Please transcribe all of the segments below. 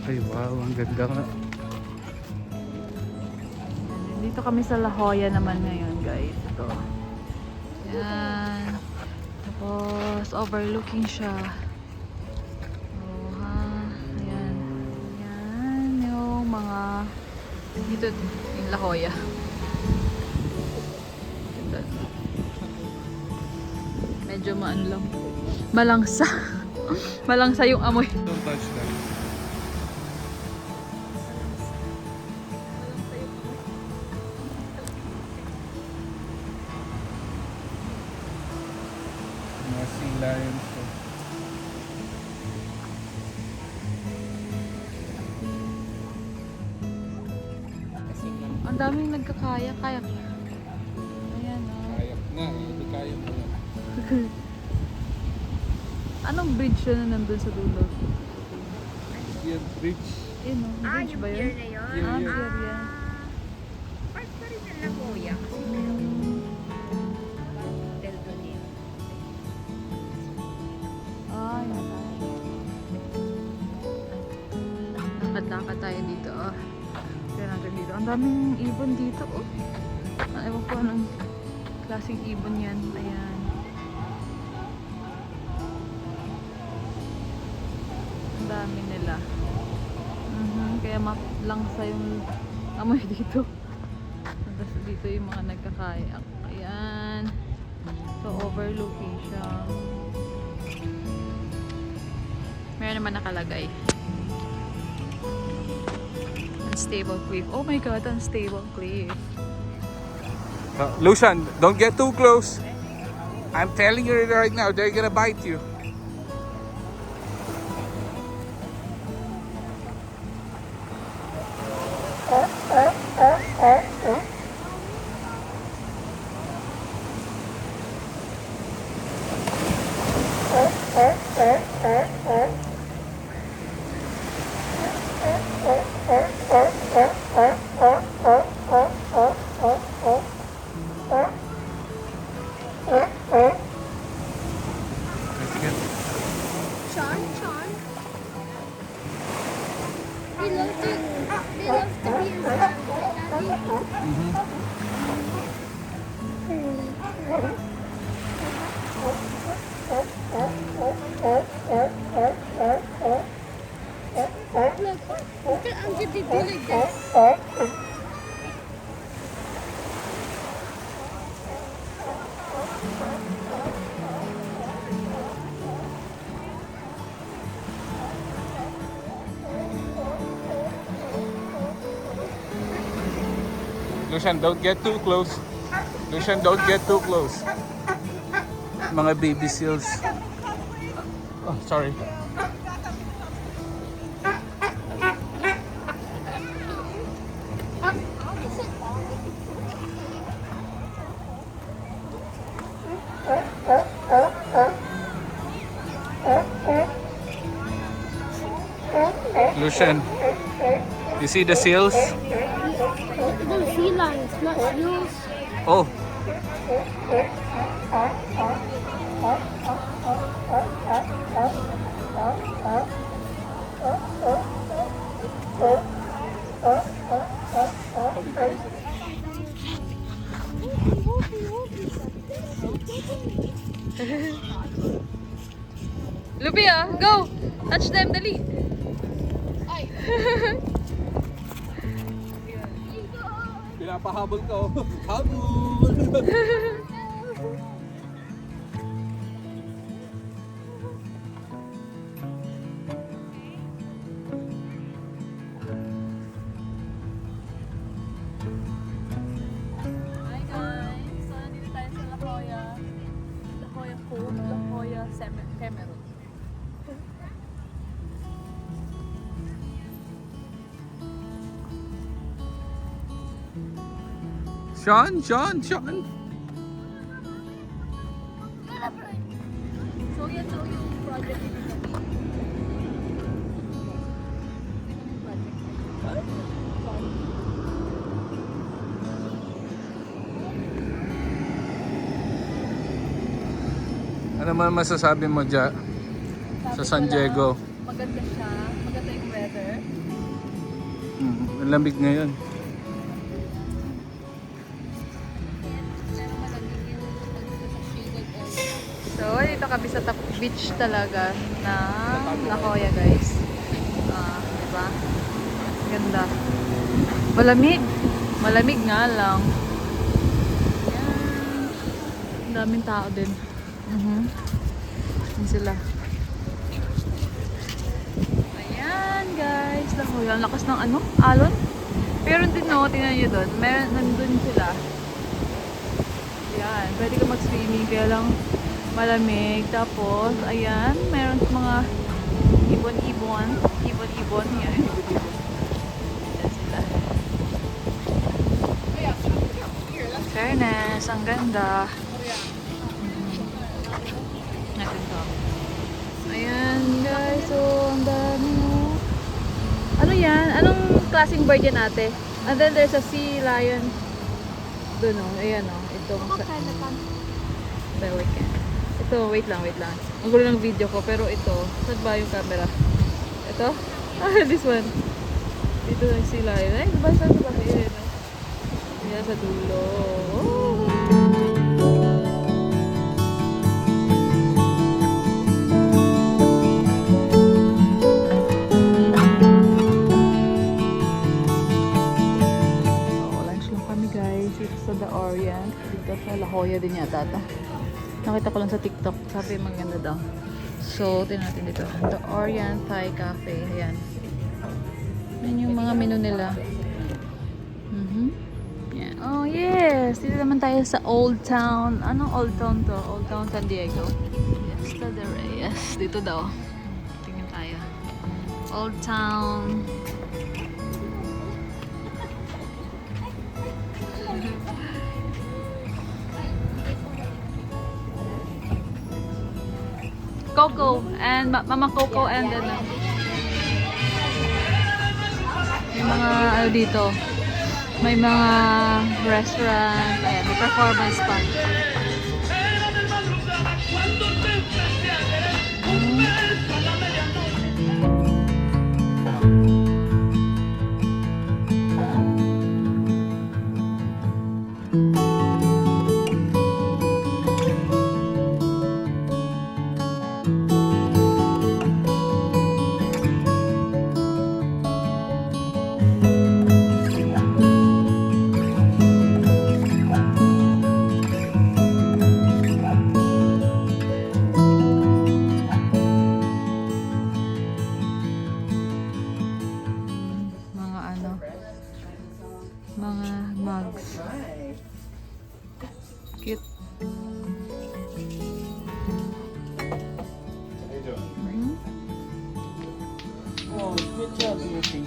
Ay wow, ang ganda nga. Dito kami sa La Jolla naman ngayon, guys. Ito. Yan. Tapos, overlooking siya. Oh, ha. Ayan. Yan. Yung mga... Dito, yung La Jolla. Ganda. Medyo maanlang. Malangsa. Malangsa yung amoy. Don't touch that. Mga sea lions to. Ang daming nagkakayak. Kayak. Ayan, oh. Kayak nga, hindi kaya mo yan. Anong bridge yun na nandun sa dulo? Pier Bridge. Yun, oh. Bridge Yung ba pier yun? na yun? Pier Ah, yun. pier yan. Part pa rin ng La Jolla kasi meron hotel doon eh. Ah, yun. Lakad-lakad tayo dito, oh. Kaya natin dito. Ang daming ibon dito, oh. Ewan ko anong klaseng ibon yan. Ayan. Ang dami nila. Kaya malangsa yung amoy dito. Tapos dito yung mga nagkakayak. Ayan. So, overlooking siya. Meron naman nakalagay. Unstable cliff. Oh my god, unstable cliff. Lucian, don't get too close. I'm telling you right now, they're gonna bite you. Sean? They love to be around Daddy. Look, look at Angel, they do like this. Lucian, don't get too close. Lucian, don't get too close. Mga baby seals. Oh, sorry. Lucian, you see the seals? Those sea lions, not seals. Oh, Lupia, go! Touch them, dali! pinapahabol ka oh. Habol! Hi guys! So, nandito tayo sa La Jolla. La Jolla Cove, La Jolla Cameron. Sean! So, yan so yung project dito. Ano man masasabi mo dyan sa San Diego? Maganda siya. Maganda yung weather. Ang lamig ngayon. So, dito kami sa top beach talaga na La Jolla, guys. Diba? Ganda. Malamig. Malamig nga lang. Yan. Ang daming tao din. Yan sila. Ayan, guys. La Jolla. Ang lakas ng ano? Alon? Pero din no, tingnan nyo doon. Meron, nandun sila. Yan. Pwede ka mag-swimming. Kaya lang malamig. Tapos, ayan, meron mga ibon-ibon. Ibon-ibon. Yan, ibon-ibon. Yan sila. Fairness, ang ganda. Natin to. Ayan, guys. So, ang dami, no? Ano yan? Anong klaseng bird yan, ate? And then, there's a sea lion. Doon, no? Ayan, no? Itong ito, wait lang. Ang gulo ng video ko, pero ito, saan ba yung camera? Ito? This one. Dito lang sila. Ay, diba saan ba? Ayan, no? Ayan, sa dulo. Oh! Lunch lang kami, guys. Dito sa The Orient. Dito sa La Jolla din yata ito. Nakita ko lang sa TikTok. Sabi maganda daw. So, tingnan natin dito. The Orient Thai Cafe. Ayan. Yan yung mga menu nila. Yan. Oh, yes! Dito naman tayo sa Old Town. Anong Old Town to? Old Town San Diego. Yes, to the Reyes. Dito daw. Tingnan tayo. Old Town. Coco and Mama Coco and then may mga ano dito, may mga restaurant, ayan, may performance pa. Mga mugs. Cute. Oh, good job, Beauty.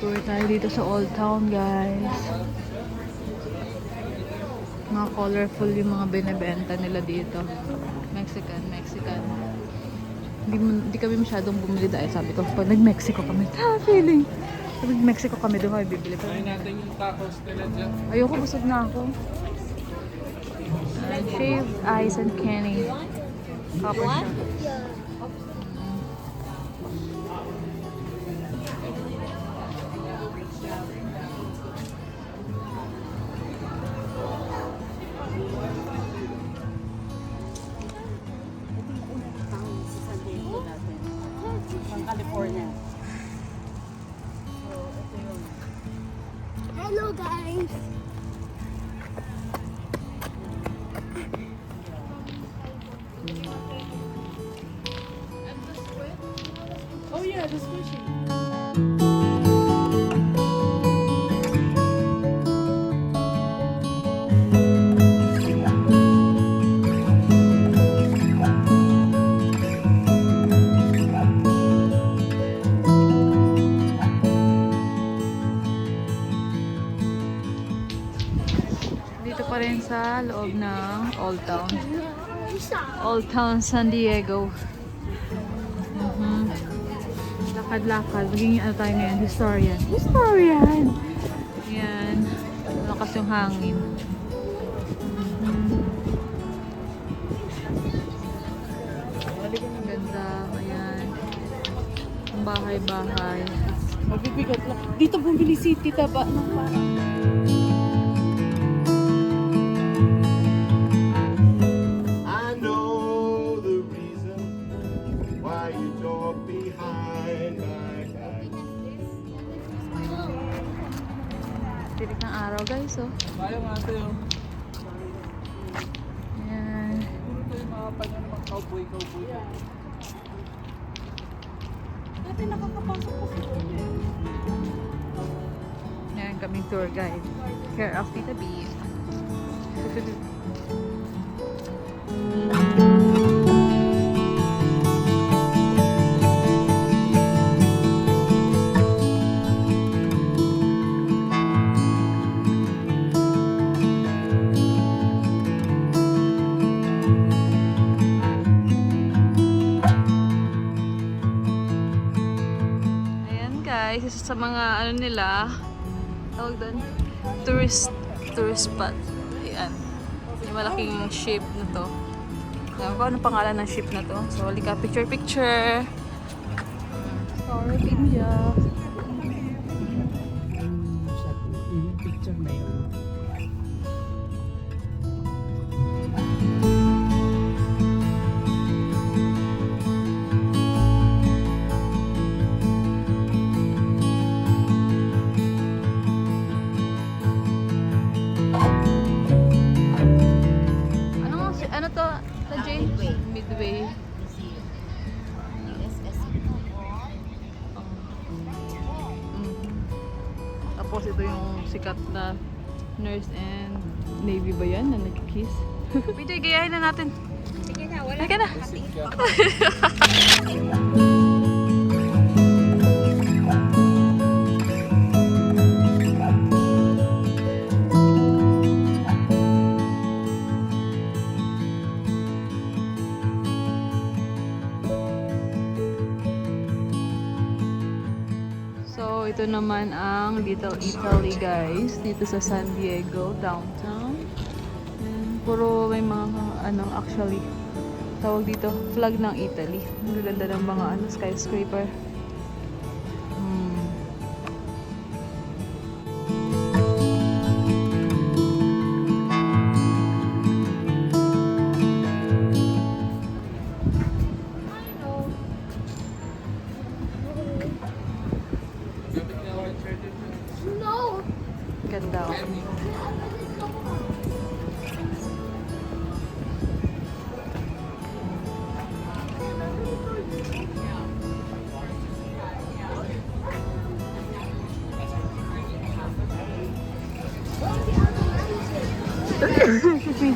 Tour tayo dito sa Old Town, guys. Mga colorful yung mga binebenta nila dito. Mexican. Hindi kami masyadong bumili dahil sabi ko, pag nag-Mexico kami, feeling. Pag nag-Mexico kami, doon kami bibili. Try natin yung tacos nila dyan. Ayoko, busog na ako. Shaved ice and candy. Copper shop. California. So, ito yung... Hello guys! Oh yeah, the squishy. Dito pa rin sa loob ng Old Town. Old Town San Diego. Lakad-lakad. Magiging ano tayo ngayon? Historian. Historian! Yan. Malakas yung hangin. Ang ganda. Ayan. Ang bahay-bahay. Mabibigat lang. Dito bumili si Tita ba ng parang... I know the reason why you talk behind my back. Tirik ng araw guys, oh. Bayo nga ito yung... Ayan. Ito yung mga panya ng mga cowboy. Dati nakakapasok ko sa Ayan kaming tour guide. Care of Tita B. Ayan guys, isa sa mga ano nila, tawag doon, tourist spot. Ayan. Yung malaking ship na to. Ayan ko, anong pangalan ng ship na to? So, halika, picture. Star of India. yung picture na yun. Ano to? Sa Jane? Midway. Tapos ito yung sikat na nurse and navy ba yan na nag-kiss? Pwede, gayahin na natin. Sige na, wala. Halika na. So, ito naman ang Little Italy guys. Dito sa San Diego, downtown. And puro may mga, ano, actually, tawag dito, flag ng Italy. Ang ganda ng mga, ano, skyscraper. Ganda. Excuse me.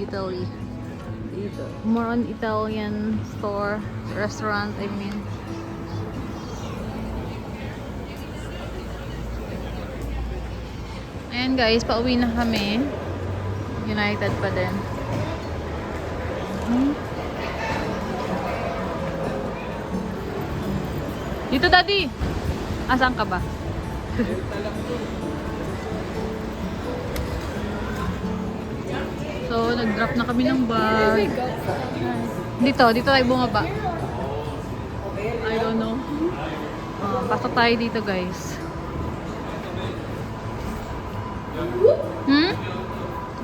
Italy. Dito. More on Italian store, restaurant, I mean. Ayan guys, pauwi na kami. United pa din. Dito, Daddy! Asan ka ba? So, nag-drop na kami ng bag. Dito tayo bumaba. I don't know. Pasok tayo dito, guys.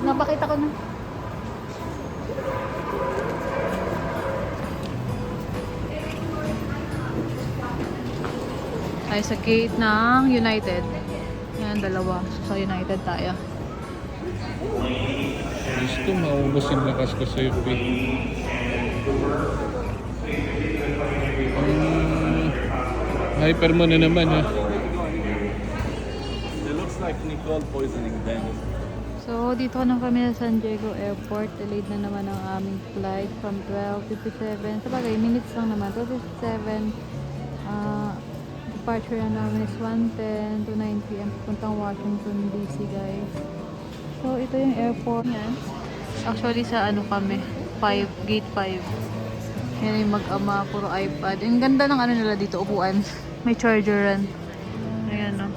Napakita ko na. Tayo sa gate ng United. Yan, dalawa. So, sa United tayo. Gusto maubos yung lakas ko sa UP. Hyper mo na naman ha. It looks like Nicole poisoning Dennis. So, dito na kami sa San Diego Airport. Delayed na naman ang aming flight from 12:57. Sabagay, minutes lang naman. 12:57. Departure na namin is 1:10 to 9 p.m. Puntang Washington DC, guys. So, ito yung airport. Yan. Actually, sa ano kami? Gate 5. Yan yung mag-ama, puro iPad. Ang ganda ng ano nila dito, upuan. May chargeran. Ayan, no?